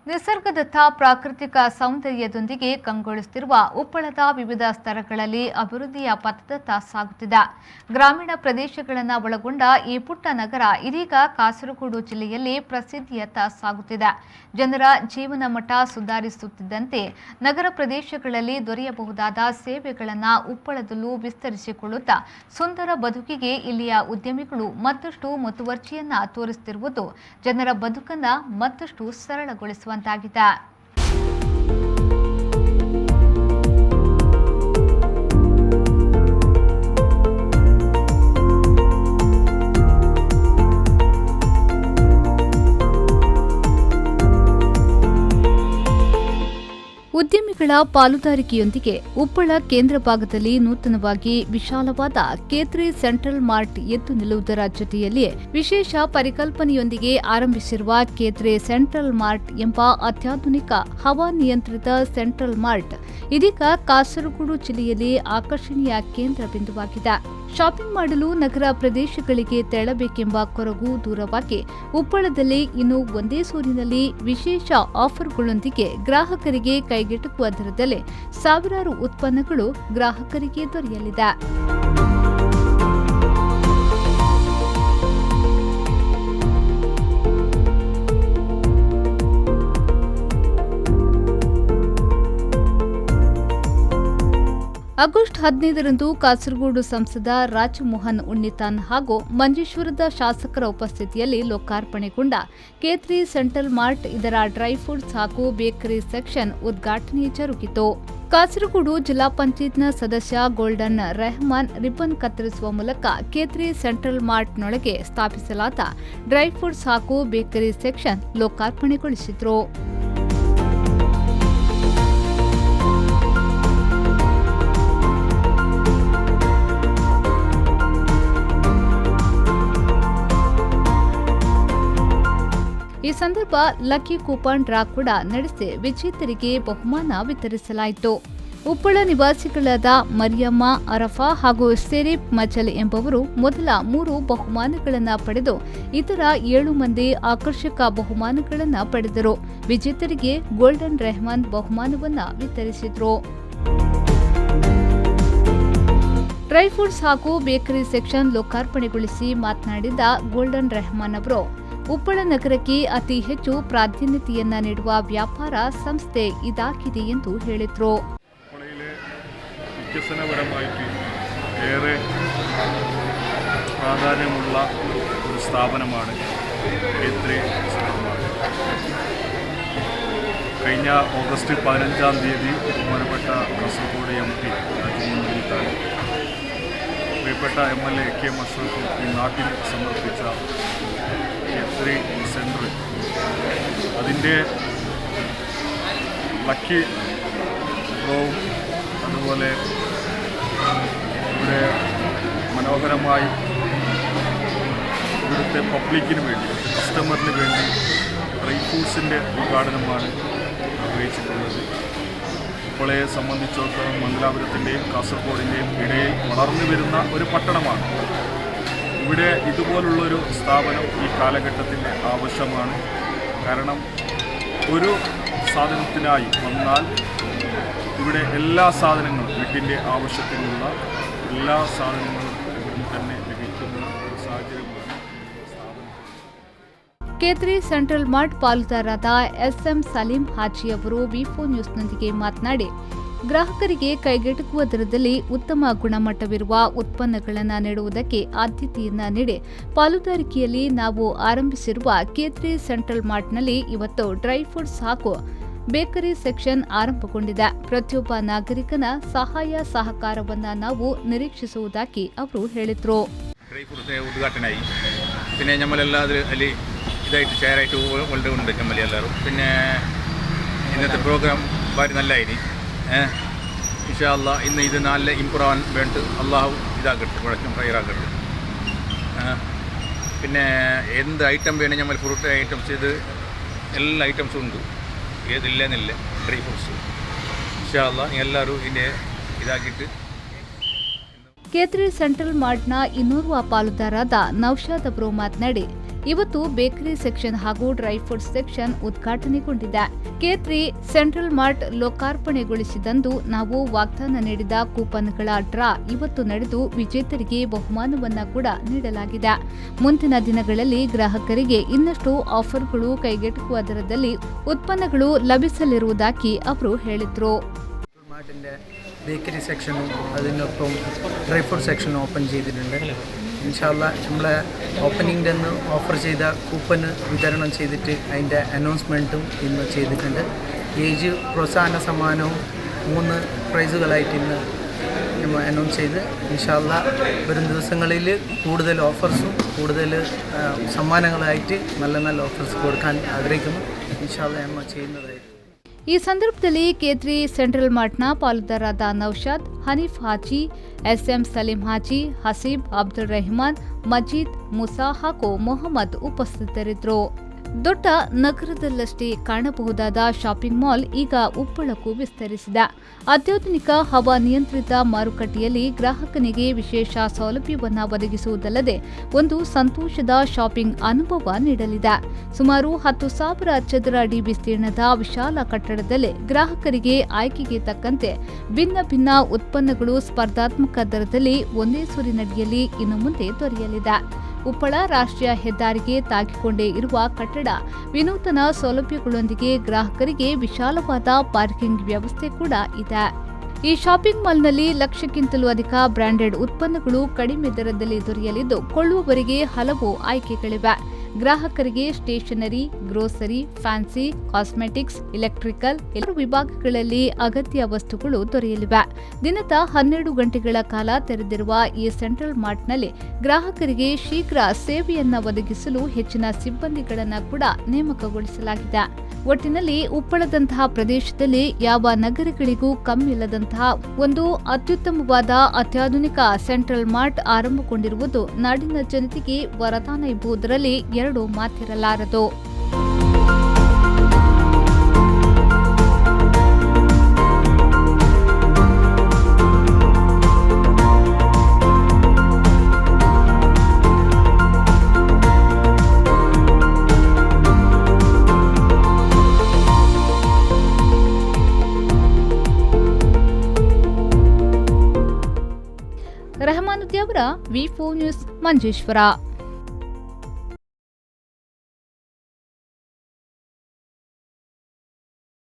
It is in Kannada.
ನಿಸರ್ಗದತ್ತ ಪ್ರಾಕೃತಿಕ ಸೌಂದರ್ಯದೊಂದಿಗೆ ಕಂಗೊಳಿಸುತ್ತಿರುವ ಉಪ್ಪಳದ ವಿವಿಧ ಸ್ತರಗಳಲ್ಲಿ ಅಭಿವೃದ್ಧಿಯ ಪಥದತ್ತ ಸಾಗುತ್ತಿದೆ. ಗ್ರಾಮೀಣ ಪ್ರದೇಶಗಳನ್ನು ಒಳಗೊಂಡ ಈ ಪುಟ್ಟ ನಗರ ಇದೀಗ ಕಾಸರಗೋಡು ಜಿಲ್ಲೆಯಲ್ಲಿ ಪ್ರಸಿದ್ಧಿಯತ್ತ ಸಾಗುತ್ತಿದೆ. ಜನರ ಜೀವನ ಮಟ್ಟ ಸುಧಾರಿಸುತ್ತಿದ್ದಂತೆ ನಗರ ಪ್ರದೇಶಗಳಲ್ಲಿ ದೊರೆಯಬಹುದಾದ ಸೇವೆಗಳನ್ನು ಉಪ್ಪಳದಲ್ಲೂ ವಿಸ್ತರಿಸಿಕೊಳ್ಳುತ್ತಾ ಸುಂದರ ಬದುಕಿಗೆ ಇಲ್ಲಿಯ ಉದ್ಯಮಿಗಳು ಮತ್ತಷ್ಟು ಮುತುವರ್ಜಿಯನ್ನ ತೋರಿಸುತ್ತಿರುವುದು ಜನರ ಬದುಕನ್ನು ಮತ್ತಷ್ಟು ಸರಳಗೊಳಿಸುವಂತಾಗಿದೆ. ಉದ್ಯಮಿಗಳ ಪಾಲುದಾರಿಕೆಯೊಂದಿಗೆ ಉಪ್ಪಳ ಕೇಂದ್ರ ಭಾಗದಲ್ಲಿ ನೂತನವಾಗಿ ವಿಶಾಲವಾದ K3 ಸೆಂಟ್ರಲ್ ಮಾರ್ಟ್ ಎದ್ದು ನಿಲ್ಲುವುದರ ಜೊತೆಯಲ್ಲಿಯೇ ವಿಶೇಷ ಪರಿಕಲ್ಪನೆಯೊಂದಿಗೆ ಆರಂಭಿಸಿರುವ K3 ಸೆಂಟ್ರಲ್ ಮಾರ್ಟ್ ಎಂಬ ಅತ್ಯಾಧುನಿಕ ಹವಾನಿಯಂತ್ರಿತ ಸೆಂಟ್ರಲ್ ಮಾರ್ಟ್ ಇದೀಗ ಕಾಸರಗೋಡು ಜಿಲ್ಲೆಯಲ್ಲಿ ಆಕರ್ಷಣೀಯ ಕೇಂದ್ರ ಬಿಂದುವಾಗಿದೆ. ಶಾಪಿಂಗ್ ಮಾಡಲು ನಗರ ಪ್ರದೇಶಗಳಿಗೆ ತೆರಳಬೇಕೆಂಬ ಕೊರಗು ದೂರವಾಗಿ ಉಪ್ಪಳದಲ್ಲಿ ಇನ್ನು ಒಂದೇ ಸೂರಿನಲ್ಲಿ ವಿಶೇಷ ಆಫರ್ಗಳೊಂದಿಗೆ ಗ್ರಾಹಕರಿಗೆ ಕೈಗೆಟುಕುವ ದರದಲ್ಲಿ ಸಾವಿರಾರು ಉತ್ಪನ್ನಗಳು ಗ್ರಾಹಕರಿಗೆ ದೊರೆಯಲಿದೆ. ಆಗಸ್ಟ್ 15ರಂದು ಕಾಸರಗೋಡು ಸಂಸದ ರಾಜಮೋಹನ್ ಉಣ್ಣಿತಾನ್ ಹಾಗೂ ಮಂಜೇಶ್ವರದ ಶಾಸಕರ ಉಪಸ್ಥಿತಿಯಲ್ಲಿ ಲೋಕಾರ್ಪಣೆಗೊಂಡ K3 ಸೆಂಟ್ರಲ್ ಮಾರ್ಟ್ ಇದರ ಡ್ರೈ ಫ್ರೂಟ್ಸ್ ಹಾಗೂ ಬೇಕರಿ ಸೆಕ್ಷನ್ ಉದ್ಘಾಟನೆ ಜರುಗಿತು. ಕಾಸರಗೋಡು ಜಿಲ್ಲಾ ಪಂಚಾಯತ್ನ ಸದಸ್ಯ ಗೋಲ್ಡನ್ ರೆಹಮಾನ್ ರಿಬ್ಬನ್ ಕತ್ತರಿಸುವ ಮೂಲಕ K3 ಸೆಂಟ್ರಲ್ ಮಾರ್ಟ್ನೊಳಗೆ ಸ್ಥಾಪಿಸಲಾದ ಡ್ರೈ ಫ್ರೂಟ್ಸ್ ಹಾಗೂ ಬೇಕರಿ ಸೆಕ್ಷನ್ ಲೋಕಾರ್ಪಣೆಗೊಳಿಸಿದರು. ಈ ಸಂದರ್ಭ ಲಕ್ಕಿ ಕೂಪನ್ ಡ್ರಾ ಕೂಡ ನಡೆಸಿ ವಿಜೇತರಿಗೆ ಬಹುಮಾನ ವಿತರಿಸಲಾಯಿತು. ಉಪ್ಪಳ ನಿವಾಸಿಗಳಾದ ಮರಿಯಮ್ಮ ಅರಫಾ ಹಾಗೂ ಸೆರೀಫ್ ಮಚಲ್ ಎಂಬುವರು ಮೊದಲ 3 ಬಹುಮಾನಗಳನ್ನು ಪಡೆದು ಇತರ 7 ಮಂದಿ ಆಕರ್ಷಕ ಬಹುಮಾನಗಳನ್ನು ಪಡೆದರು. ವಿಜೇತರಿಗೆ ಗೋಲ್ಡನ್ ರೆಹಮಾನ್ ಬಹುಮಾನವನ್ನು ವಿತರಿಸಿದರು. ಡ್ರೈ ಫ್ರೂಟ್ಸ್ ಹಾಗೂ ಬೇಕರಿ ಸೆಕ್ಷನ್ ಲೋಕಾರ್ಪಣೆಗೊಳಿಸಿ ಮಾತನಾಡಿದ ಗೋಲ್ಡನ್ ರೆಹಮಾನ್ ಅವರು, ಉಪ್ಪಳ ನಗರಕ್ಕೆ ಅತಿ ಹೆಚ್ಚು ಪ್ರಾಧಾನ್ಯತೆಯನ್ನ ನೀಡುವ ವ್ಯಾಪಾರ ಸಂಸ್ಥೆ ಇದಾಗಿದೆ ಎಂದು ಹೇಳಿದರು. വികസനപരമായിട്ട് ഏറെ പ്രാധാന്യമുള്ള ഒരു സ്ഥാപനമാണ് K3 കഴിഞ്ഞ ഓഗസ്റ്റ് 15-ാം തീയതി ബഹുമാനപ്പെട്ട കാസർഗോഡ് MP രാജമോഹൻ ഉണ്ണിത്താൻ പ്രിയപ്പെട്ട MLA K.M. അഷ്റഫ് ഈ നാട്ടിൽ സമർപ്പിച്ച K3 സെൻറ്റർ അതിൻ്റെ ലക്കി ഡ്രോവും അതുപോലെ ഇവിടെ മനോഹരമായി ഇവിടുത്തെ പബ്ലിക്കിന് വേണ്ടി കസ്റ്റമറിന് വേണ്ടി ഡ്രൈ ഫ്രൂട്ട്സിൻ്റെ ഉദ്ഘാടനമാണ് നിർവഹിച്ചിട്ടുള്ളത്. ഉപ്പളയെ സംബന്ധിച്ചിടത്തോളം മംഗലാപുരത്തിൻ്റെയും കാസർഗോഡിൻ്റെയും ഇടയിൽ വളർന്നു വരുന്ന ഒരു പട്ടണമാണ്. ഇവിടെ ഇതുപോലുള്ളൊരു സ്ഥാപനം ഈ കാലഘട്ടത്തിൽ ആവശ്യമാണ്. കാരണം ഒരു സാധനത്തിനായി വന്നാൽ ഇവിടെ എല്ലാ സാധനങ്ങളും വീട്ടിൻ്റെ ആവശ്യത്തിനുള്ള എല്ലാ സാധനങ്ങളും ഇവിടെ തന്നെ ലഭിക്കുന്ന ഒരു സാഹചര്യമാണ്. K3 ಸೆಂಟ್ರಲ್ ಮಾರ್ಟ್ ಪಾಲುದಾರರಾದ SM ಸಲೀಂ ಹಾಜಿ ಅವರು V4 ನ್ಯೂಸ್ನೊಂದಿಗೆ ಮಾತನಾಡಿ, ಗ್ರಾಹಕರಿಗೆ ಕೈಗೆಟುಕುವ ದರದಲ್ಲಿ ಉತ್ತಮ ಗುಣಮಟ್ಟವಿರುವ ಉತ್ಪನ್ನಗಳನ್ನು ನೀಡುವುದಕ್ಕೆ ಆದ್ಯತೆಯನ್ನ ನೀಡಿ ಪಾಲುದಾರಿಕೆಯಲ್ಲಿ ನಾವು ಆರಂಭಿಸಿರುವ K3 ಸೆಂಟ್ರಲ್ ಮಾರ್ಟ್ನಲ್ಲಿ ಇವತ್ತು ಡ್ರೈ ಫ್ರೂಟ್ಸ್ ಹಾಗೂ ಬೇಕರಿ ಸೆಕ್ಷನ್ ಆರಂಭಗೊಂಡಿದೆ. ಪ್ರತಿಯೊಬ್ಬ ನಾಗರಿಕನ ಸಹಾಯ ಸಹಕಾರವನ್ನು ನಾವು ನಿರೀಕ್ಷಿಸುವುದಾಗಿ ಅವರು ಹೇಳಿದರು. ಡ್ರೈ ಫ್ರೂಟ್ಸ್ ಉದ್ಘಾಟನೆಯಾಗಿ പിന്നെ നമ്മളെല്ലാവരും അതിൽ ഇതായിട്ട് ഷെയറായിട്ട് ഉണ്ട് നമ്മളെല്ലാവരും. പിന്നെ ഇന്നത്തെ പ്രോഗ്രാം വളരെ നല്ലതായി. ഇൻഷാ അല്ലാഹ് ഇന്ന് ഇത് നല്ല ഇമ്പ്രൂവ് ആവാൻ വേണ്ടി അള്ളാഹു ഇതാക്കട്ടെ, കുഴക്കും ഫയറാക്കട്ടെ. പിന്നെ എന്ത് ഐറ്റം വേണം നമ്മൾ ഫ്രൂട്ട് ഐറ്റംസ് ഇത് എല്ലാ ഐറ്റംസും ഉണ്ട്, ഏതില്ലെന്നില്ല ಡ್ರೈ ಫ್ರೂಟ್ಸ್. ಇನ್ಶಾ ಅಲ್ಲಾಹ್ ಎಲ್ಲರೂ ಇನ್ನೇ ಇದಾಗಿಟ್ಟು K3 ಸೆಂಟ್ರಲ್ ಮಾರ್ಟ್ನ ಇನ್ನೋರ್ವ ಪಾಲುದಾರರಾದ ನೌಶಾದ್ ಅವರು ಮಾತನಾಡಿ, ಇವತ್ತು ಬೇಕರಿ ಸೆಕ್ಷನ್ ಹಾಗೂ ಡ್ರೈ ಫ್ರೂಟ್ಸ್ ಸೆಕ್ಷನ್ ಉದ್ಘಾಟನೆಗೊಂಡಿದೆ. K3 ಸೆಂಟ್ರಲ್ ಮಾರ್ಟ್ ಲೋಕಾರ್ಪಣೆಗೊಳಿಸಿದಂದು ನಾವು ವಾಗ್ದಾನ ನೀಡಿದ ಕೂಪನ್ಗಳ ಡ್ರಾ ಇವತ್ತು ನಡೆದು ವಿಜೇತರಿಗೆ ಬಹುಮಾನವನ್ನ ಕೂಡ ನೀಡಲಾಗಿದೆ. ಮುಂದಿನ ದಿನಗಳಲ್ಲಿ ಗ್ರಾಹಕರಿಗೆ ಇನ್ನಷ್ಟು ಆಫರ್ಗಳು കൈಗೆಟುಕುವ ದರದಲ್ಲಿ ഉൽപ്പന്നಗಳು ലഭിಸಲಿರುವುದಾಗಿ ಅವರು ಹೇಳಿದರು. ബേക്കറി സെക്ഷനും അതിനൊപ്പം ഡ്രൈ ഫ്രൂട്ട് സെക്ഷനും ഓപ്പൺ ചെയ്തിട്ടുണ്ട്. ഇൻഷാല്ലാ നമ്മളെ ഓപ്പണിംഗിൻ്റെ അന്ന് ഓഫർ ചെയ്ത കൂപ്പൺ വിതരണം ചെയ്തിട്ട് അതിൻ്റെ അനൗൺസ്മെൻറ്റും ഇന്ന് ചെയ്തിട്ടുണ്ട്. ഏജ് പ്രോത്സാഹന സമ്മാനവും 3 പ്രൈസുകളായിട്ട് ഇന്ന് നമ്മൾ അനൗൺസ് ചെയ്ത് ഇൻഷാല്ലാ വരും ദിവസങ്ങളിൽ കൂടുതൽ ഓഫേഴ്സും കൂടുതൽ സമ്മാനങ്ങളായിട്ട് നല്ല നല്ല ഓഫേഴ്സ് കൊടുക്കാൻ ആഗ്രഹിക്കുന്നു. ഇൻഷാല്ലാ നമ്മൾ ചെയ്യുന്നതായിരിക്കും. ಈ ಸಂದರ್ಭದಲ್ಲಿ K3 ಸೆಂಟ್ರಲ್ ಮಾರ್ಟ್ನ ಪಾಲುದಾರರಾದ ನೌಶಾದ್, ಹನೀಫ್ ಹಾಜಿ, SM ಸಲೀಂ ಹಾಜಿ, ಹಸೀಬ್, ಅಬ್ದುಲ್ ರೆಹಮಾನ್, ಮಜೀದ್, ಮುಸಾ ಹಾಗೂ ಮೊಹಮ್ಮದ್ ಉಪಸ್ಥಿತರಿದ್ದರು. ದೊಡ್ಡ ನಗರದಲ್ಲಷ್ಟೇ ಕಾಣಬಹುದಾದ ಶಾಪಿಂಗ್ ಮಾಲ್ ಈಗ ಉಪ್ಪಳಕ್ಕೂ ವಿಸ್ತರಿಸಿದೆ. ಅತ್ಯಾಧುನಿಕ ಹವಾನಿಯಂತ್ರಿತ ಮಾರುಕಟ್ಟೆಯಲ್ಲಿ ಗ್ರಾಹಕನಿಗೆ ವಿಶೇಷ ಸೌಲಭ್ಯವನ್ನು ಒದಗಿಸುವುದಲ್ಲದೆ ಒಂದು ಸಂತೋಷದ ಶಾಪಿಂಗ್ ಅನುಭವ ನೀಡಲಿದೆ. ಸುಮಾರು 10,000 ಚದರ ಅಡಿ ವಿಸ್ತೀರ್ಣದ ವಿಶಾಲ ಕಟ್ಟಡದಲ್ಲಿ ಗ್ರಾಹಕರಿಗೆ ಆಯ್ಕೆಗೆ ತಕ್ಕಂತೆ ಭಿನ್ನ ಭಿನ್ನ ಉತ್ಪನ್ನಗಳು ಸ್ಪರ್ಧಾತ್ಮಕ ದರದಲ್ಲಿ ಒಂದೇ ಸೂರಿನಡಿಯಲ್ಲಿ ಇನ್ನು ಮುಂದೆ ದೊರೆಯಲಿದೆ. ಉಪ್ಪಳ ರಾಷ್ಟ್ರೀಯ ಹೆದ್ದಾರಿಗೆ ತಾಗಿಕೊಂಡೇ ಇರುವ ಕಟ್ಟಡ ವಿನೂತನ ಸೌಲಭ್ಯಗಳೊಂದಿಗೆ ಗ್ರಾಹಕರಿಗೆ ವಿಶಾಲವಾದ ಪಾರ್ಕಿಂಗ್ ವ್ಯವಸ್ಥೆ ಕೂಡ ಇದೆ. ಈ ಶಾಪಿಂಗ್ ಮಾಲ್ನಲ್ಲಿ 1,00,000ಕ್ಕಿಂತಲೂ ಅಧಿಕ ಬ್ರಾಂಡೆಡ್ ಉತ್ಪನ್ನಗಳು ಕಡಿಮೆ ದರದಲ್ಲಿ ದೊರೆಯಲಿದ್ದು ಕೊಳ್ಳುವವರಿಗೆ ಹಲವು ಆಯ್ಕೆಗಳಿವೆ. ಗ್ರಾಹಕರಿಗೆ stationery, grocery, fancy, cosmetics, electrical ಎಲ್ಲ ವಿಭಾಗಗಳಲ್ಲಿ ಅಗತ್ಯ ವಸ್ತುಗಳು ದೊರೆಯಲಿವೆ. ದಿನದ 12 ಗಂಟೆಗಳ ಕಾಲ ತೆರೆದಿರುವ ಈ ಸೆಂಟ್ರಲ್ ಮಾರ್ಟ್ನಲ್ಲಿ ಗ್ರಾಹಕರಿಗೆ ಶೀಘ್ರ ಸೇವೆಯನ್ನ ಒದಗಿಸಲು ಹೆಚ್ಚಿನ ಸಿಬ್ಬಂದಿಗಳನ್ನು ಕೂಡ ನೇಮಕಗೊಳಿಸಲಾಗಿದೆ. ಒಟ್ಟಿನಲ್ಲಿ ಉಪ್ಪಳದಂತಹ ಪ್ರದೇಶದಲ್ಲಿ ಯಾವ ನಗರಗಳಿಗೂ ಕಮ್ಮಿಲ್ಲದಂತಹ ಒಂದು ಅತ್ಯುತ್ತಮವಾದ ಅತ್ಯಾಧುನಿಕ ಸೆಂಟ್ರಲ್ ಮಾರ್ಟ್ ಆರಂಭಗೊಂಡಿರುವುದು ನಾಡಿನ ಜನತೆಗೆ ವರದಾನ ಎಂಬುದರಲ್ಲಿ ಎರಡು ಮಾತಿರಲಾರದು. ರಹಮಾನುದ್ದಿ ಅವರ V4 ನ್ಯೂಸ್ ಮಂಜೇಶ್ವರ.